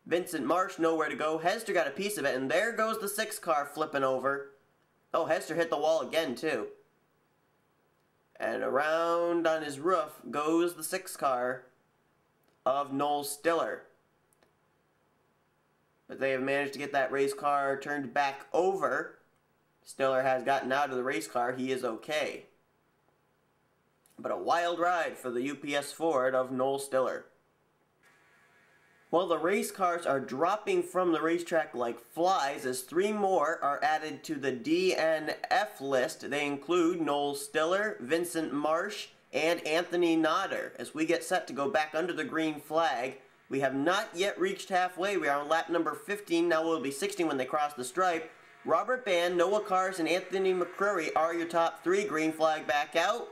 Vincent Marsh, nowhere to go. Hester got a piece of it, and there goes the 6 car flipping over. Oh, Hester hit the wall again, too. And around on his roof goes the 6 car of Noel Stiller. But they have managed to get that race car turned back over. Stiller has gotten out of the race car. He is okay. But a wild ride for the UPS Ford of Noel Stiller. Well, the race cars are dropping from the racetrack like flies as 3 more are added to the DNF list. They include Noel Stiller, Vincent Marsh, and Anthony Nodder. As we get set to go back under the green flag, we have not yet reached halfway. We are on lap number 15. Now we'll be 16 when they cross the stripe. Robert Band, Noah Cars, and Anthony McCrory are your top 3. Green flag back out.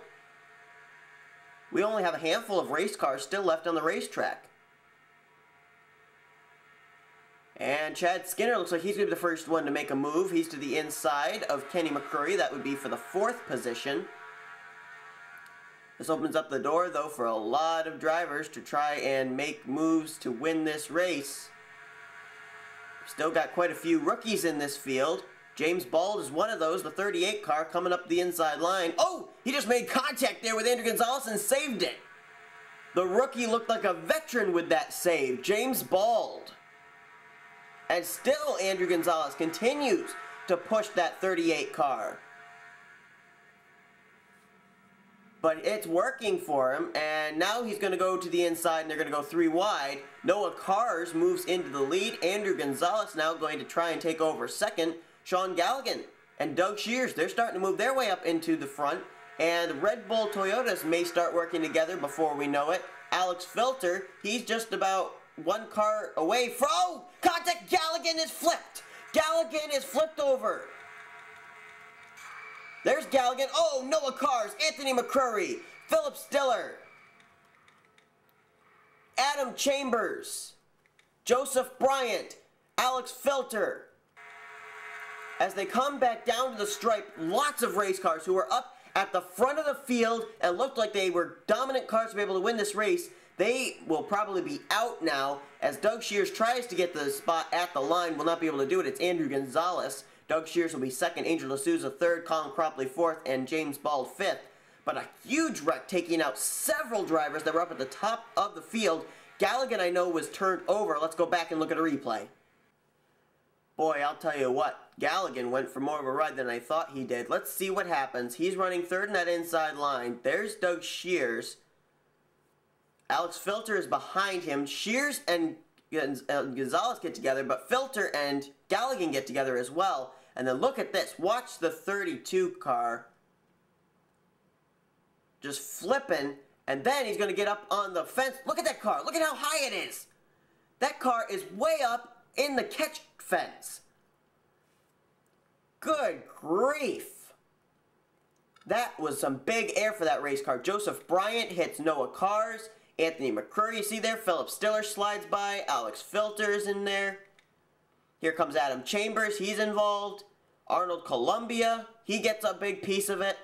We only have a handful of race cars still left on the racetrack. And Chad Skinner looks like he's going to be the first one to make a move. He's to the inside of Kenny McCrory. That would be for the 4th position. This opens up the door, though, for a lot of drivers to try and make moves to win this race. Still got quite a few rookies in this field. James Bald is one of those, the 38 car coming up the inside line. Oh, he just made contact there with Andrew Gonzalez and saved it. The rookie looked like a veteran with that save, James Bald. And still Andrew Gonzalez continues to push that 38 car. But it's working for him, and now he's going to go to the inside, and they're going to go 3 wide. Noah Cars moves into the lead. Andrew Gonzalez now going to try and take over second. Sean Galligan and Doug Shears, they're starting to move their way up into the front. And Red Bull Toyotas may start working together before we know it. Alex Filter, he's just about 1 car away from... Oh! Contact! Galligan is flipped! Galligan is flipped over! There's Galligan. Oh, Noah Cars, Anthony McCrory, Philip Stiller, Adam Chambers, Joseph Bryant, Alex Filter. As they come back down to the stripe, lots of race cars who were up at the front of the field and looked like they were dominant cars to be able to win this race. They will probably be out now as Doug Shears tries to get the spot at the line. Will not be able to do it. It's Andrew Gonzalez. Doug Shears will be second, Angel D'Souza third, Colin Cropley fourth, and James Bald fifth. But a huge wreck taking out several drivers that were up at the top of the field. Galligan, I know, was turned over. Let's go back and look at a replay. Boy, I'll tell you what, Galligan went for more of a ride than I thought he did. Let's see what happens. He's running third in that inside line. There's Doug Shears. Alex Filter is behind him. Shears and Gonzalez get together, but Filter and Galligan get together as well. And then look at this. Watch the 32 car just flipping, and then he's going to get up on the fence. Look at that car. Look at how high it is. That car is way up in the catch fence. Good grief. That was some big air for that race car. Joseph Bryant hits Noah Cars. Anthony McCrory, you see there. Philip Stiller slides by. Alex Filter is in there. Here comes Adam Chambers. He's involved. Arnold Columbia. He gets a big piece of it.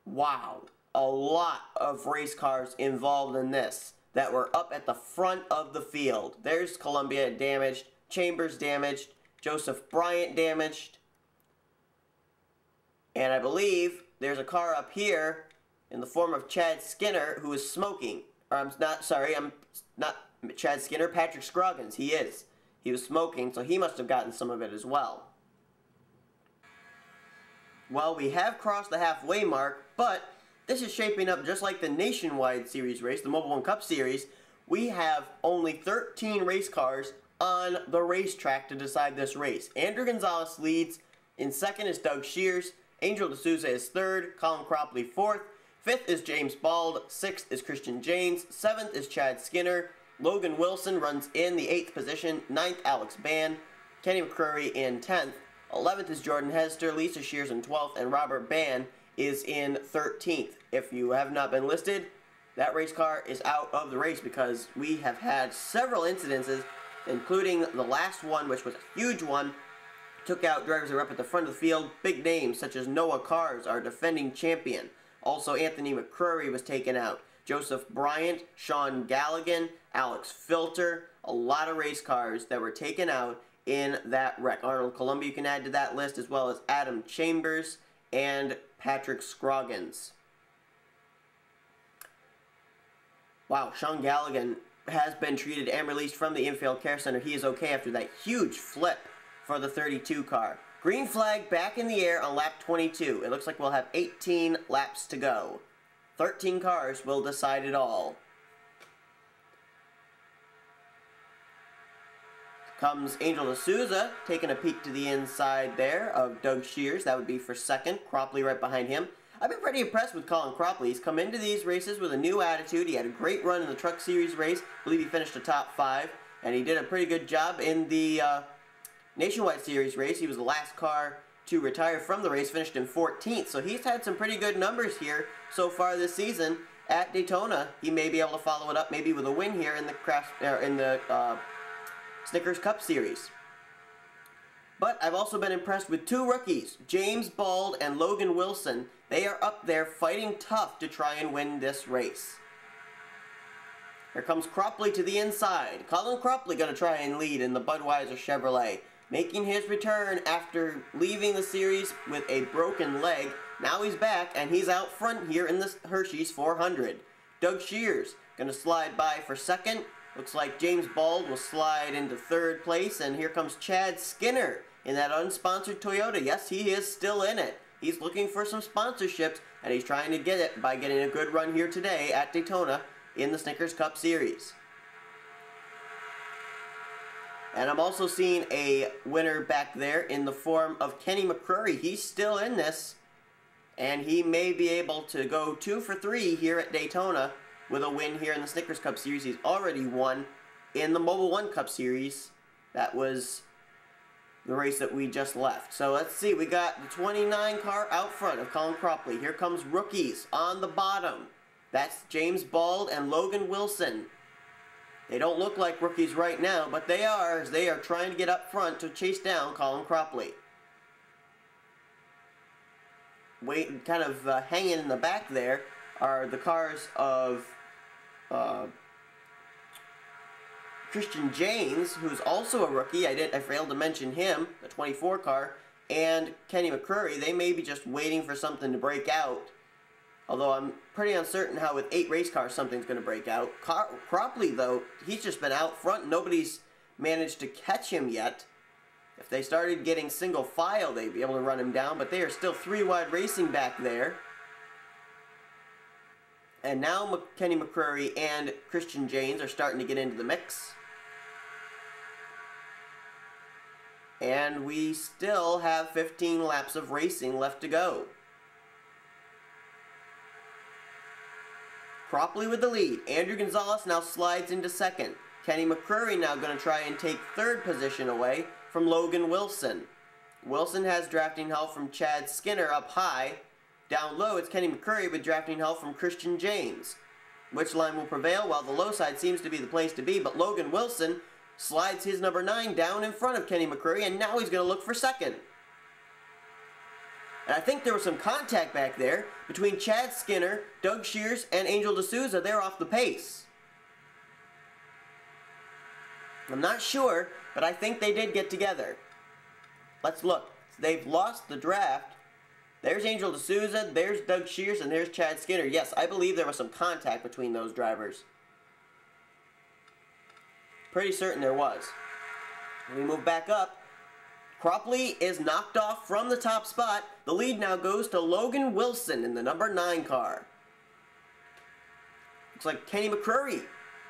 Wow. A lot of race cars involved in this that were up at the front of the field. There's Columbia damaged. Chambers damaged. Joseph Bryant damaged. And I believe there's a car up here in the form of Chad Skinner, who is smoking. Or I'm not Chad Skinner, Patrick Scroggins. He is. He was smoking, so he must have gotten some of it as well. Well, we have crossed the halfway mark, but this is shaping up just like the Nationwide Series race, the Mobile One Cup Series. We have only 13 race cars on the racetrack to decide this race. Andrew Gonzalez leads. In second is Doug Shears. Angel D'Souza is third. Colin Cropley fourth. Fifth is James Bald. Sixth is Christian James. Seventh is Chad Skinner. Logan Wilson runs in the 8th position. 9th, Alex Band. Kenny McCrory in 10th. 11th is Jordan Hester. Lisa Shears in 12th. And Robert Band is in 13th. If you have not been listed, that race car is out of the race because we have had several incidences, including the last one, which was a huge one. Took out drivers that were up at the front of the field. Big names such as Noah Cars, our defending champion. Also, Anthony McCrory was taken out. Joseph Bryant, Sean Galligan, Alex Filter, a lot of race cars that were taken out in that wreck. Arnold Columbia you can add to that list, as well as Adam Chambers and Patrick Scroggins. Wow, Sean Galligan has been treated and released from the infield care center. He is okay after that huge flip for the 32 car. Green flag back in the air on lap 22. It looks like we'll have 18 laps to go. 13 cars will decide it all. Comes Angel D'Souza, taking a peek to the inside there of Doug Shears. That would be for second. Cropley right behind him. I've been pretty impressed with Colin Cropley. He's come into these races with a new attitude. He had a great run in the Truck Series race. I believe he finished a top 5. And he did a pretty good job in the Nationwide Series race. He was the last car to retire from the race, finished in 14th. So he's had some pretty good numbers here so far this season at Daytona. He may be able to follow it up maybe with a win here in the Snickers Cup Series. But I've also been impressed with 2 rookies, James Bald and Logan Wilson. They are up there fighting tough to try and win this race. Here comes Cropley to the inside. Colin Cropley going to try and lead in the Budweiser Chevrolet, making his return after leaving the series with a broken leg. Now he's back and he's out front here in the Hershey's 400. Doug Shears going to slide by for second. Looks like James Bald will slide into third place, and here comes Chad Skinner in that unsponsored Toyota. Yes, he is still in it. He's looking for some sponsorships, and he's trying to get it by getting a good run here today at Daytona in the Snickers Cup Series. And I'm also seeing a winner back there in the form of Kenny McCrory. He's still in this, and he may be able to go 2 for 3 here at Daytona with a win here in the Snickers Cup Series. He's already won in the Mobil 1 Cup Series. That was the race that we just left. So let's see. We got the 29 car out front of Colin Cropley. Here comes rookies on the bottom. That's James Bald and Logan Wilson. They don't look like rookies right now, but they are, as they are trying to get up front to chase down Colin Cropley. Kind of hanging in the back there are the cars of Christian James, who's also a rookie. I failed to mention him, the 24 car, and Kenny McCrory. They may be just waiting for something to break out. Although I'm pretty uncertain how with 8 race cars something's going to break out. Cropley, though, he's just been out front. Nobody's managed to catch him yet. If they started getting single file, they'd be able to run him down, but they are still 3 wide racing back there. And now Kenny McCrory and Christian James are starting to get into the mix. And we still have 15 laps of racing left to go. Cropley with the lead. Andrew Gonzalez now slides into second. Kenny McCrory now going to try and take third position away from Logan Wilson. Wilson has drafting help from Chad Skinner up high. Down low, it's Kenny McCrory with drafting help from Christian James. Which line will prevail? Well, the low side seems to be the place to be, but Logan Wilson slides his number 9 down in front of Kenny McCrory, and now he's going to look for second. And I think there was some contact back there between Chad Skinner, Doug Shears, and Angel D'Souza. They're off the pace. I'm not sure, but I think they did get together. Let's look. They've lost the draft. There's Angel D'Souza, there's Doug Shears, and there's Chad Skinner. Yes, I believe there was some contact between those drivers. Pretty certain there was. When we move back up, Cropley is knocked off from the top spot. The lead now goes to Logan Wilson in the number 9 car. Looks like Kenny McCrory.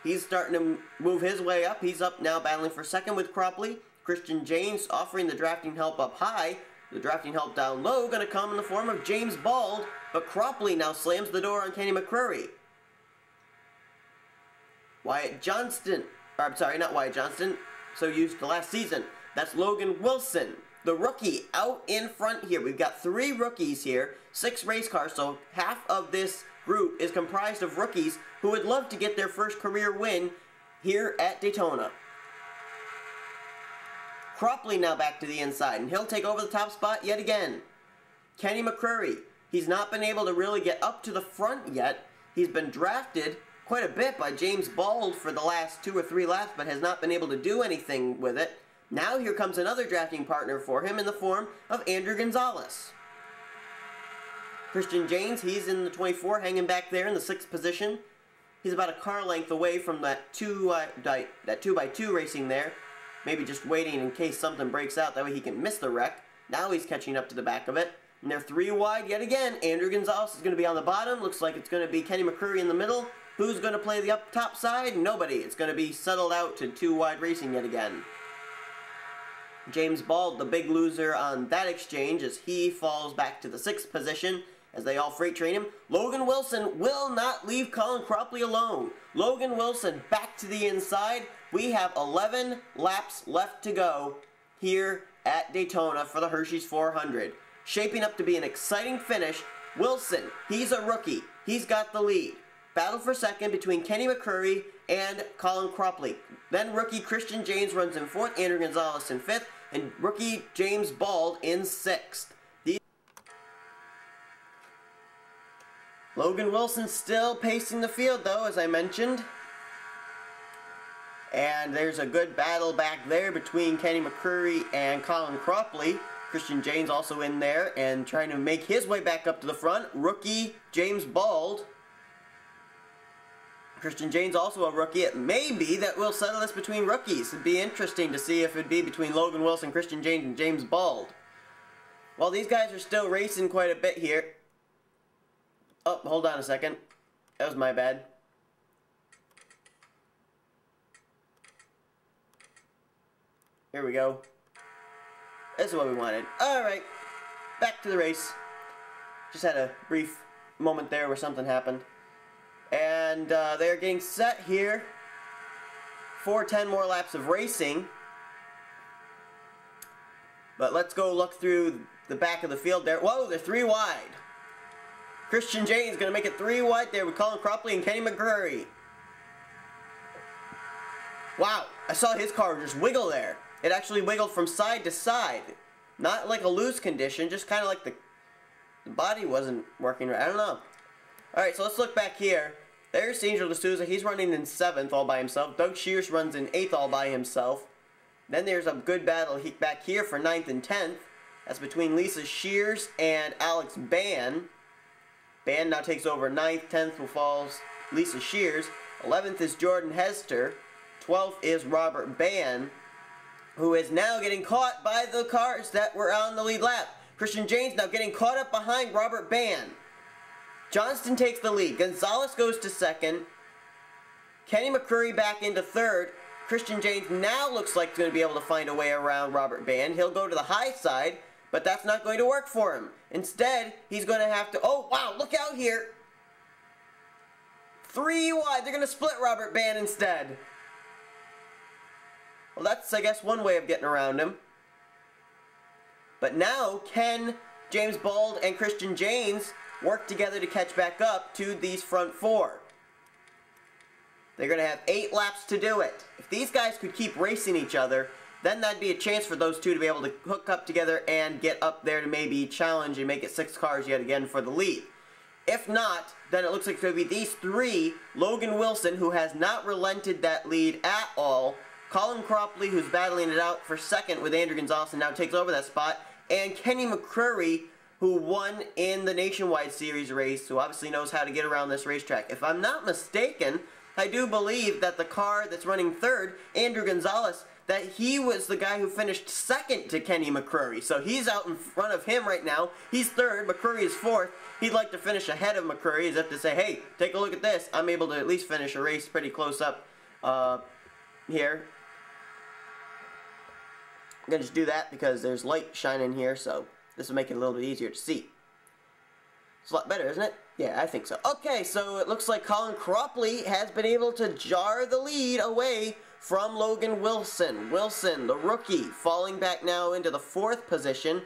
He's starting to move his way up. He's up now battling for second with Cropley. Christian James offering the drafting help up high. The drafting help down low going to come in the form of James Bald, but Cropley now slams the door on Kenny McCrory. Wyatt Johnston, or I'm sorry, not Wyatt Johnston, so used to last season. That's Logan Wilson, the rookie, out in front here. We've got 3 rookies here, 6 race cars, so half of this group is comprised of rookies who would love to get their first career win here at Daytona. Cropley now back to the inside, and he'll take over the top spot yet again. Kenny McCrory, he's not been able to really get up to the front yet. He's been drafted quite a bit by James Bald for the last 2 or 3 laps, but has not been able to do anything with it. Now here comes another drafting partner for him in the form of Andrew Gonzalez. Christian James, he's in the 24, hanging back there in the 6th position. He's about a car length away from that 2x2 racing there. Maybe just waiting in case something breaks out, that way he can miss the wreck. Now he's catching up to the back of it. And they're 3 wide yet again. Andrew Gonzalez is going to be on the bottom. Looks like it's going to be Kenny McCurry in the middle. Who's going to play the up top side? Nobody. It's going to be settled out to 2 wide racing yet again. James Bald, the big loser on that exchange, as he falls back to the 6th position as they all freight train him. Logan Wilson will not leave Colin Cropley alone. Logan Wilson back to the inside. We have 11 laps left to go here at Daytona for the Hershey's 400. Shaping up to be an exciting finish. Wilson, he's a rookie. He's got the lead. Battle for second between Kenny McCurry and Colin Cropley. Then rookie Christian James runs in 4th, Andrew Gonzalez in 5th, and rookie James Bald in 6th. Logan Wilson still pacing the field though, as I mentioned. And there's a good battle back there between Kenny McCurry and Colin Cropley. Christian James also in there and trying to make his way back up to the front. Rookie James Bald. Christian James also a rookie. It may be that we'll settle this between rookies. It'd be interesting to see if it'd be between Logan Wilson, Christian James, and James Bald. Well, these guys are still racing quite a bit here. Oh, hold on a second. That was my bad. Here we go. This is what we wanted. Alright, back to the race. Just had a brief moment there where something happened. And they're getting set here for 10 more laps of racing. But let's go look through the back of the field there. Whoa, they're 3 wide. Christian James going to make it 3 wide there with Colin Cropley and Kenny McCurry. Wow, I saw his car just wiggle there. It actually wiggled from side to side. Not like a loose condition, just kind of like the body wasn't working right. I don't know. Alright, so let's look back here. There's Angel D'Souza. He's running in 7th all by himself. Doug Shears runs in 8th all by himself. Then there's a good battle back here for 9th and 10th. That's between Lisa Shears and Alex Ban. Ban now takes over 9th, 10th will falls Lisa Shears. 11th is Jordan Hester. 12th is Robert Ban, who is now getting caught by the cars that were on the lead lap. Christian James now getting caught up behind Robert Ban. Johnston takes the lead. Gonzalez goes to 2nd. Kenny McCurry back into 3rd. Christian James now looks like he's going to be able to find a way around Robert Ban. He'll go to the high side, but that's not going to work for him. Instead, he's going to have to... Oh, wow, look out here. 3 wide. They're going to split Robert Ban instead. Well, that's, I guess, one way of getting around him. But now, can James Bald and Christian James work together to catch back up to these front 4? They're going to have 8 laps to do it. If these guys could keep racing each other, then that'd be a chance for those two to be able to hook up together and get up there to maybe challenge and make it 6 cars yet again for the lead. If not, then it looks like it's going to be these 3. Logan Wilson, who has not relented that lead at all. Colin Cropley, who's battling it out for 2nd with Andrew Gonzalez and now takes over that spot. And Kenny McCurry, who won in the Nationwide Series race, who obviously knows how to get around this racetrack. If I'm not mistaken, I do believe that the car that's running 3rd, Andrew Gonzalez, that he was the guy who finished 2nd to Kenny McCurry. So he's out in front of him right now. He's 3rd, McCurry is 4th. He'd like to finish ahead of McCurry, as if to say, hey, take a look at this. I'm able to at least finish a race pretty close up here. I'm going to just do that because there's light shining here, so this will make it a little bit easier to see. It's a lot better, isn't it? Yeah, I think so. Okay, so it looks like Colin Cropley has been able to jar the lead away from Logan Wilson. Wilson, the rookie, falling back now into the 4th position.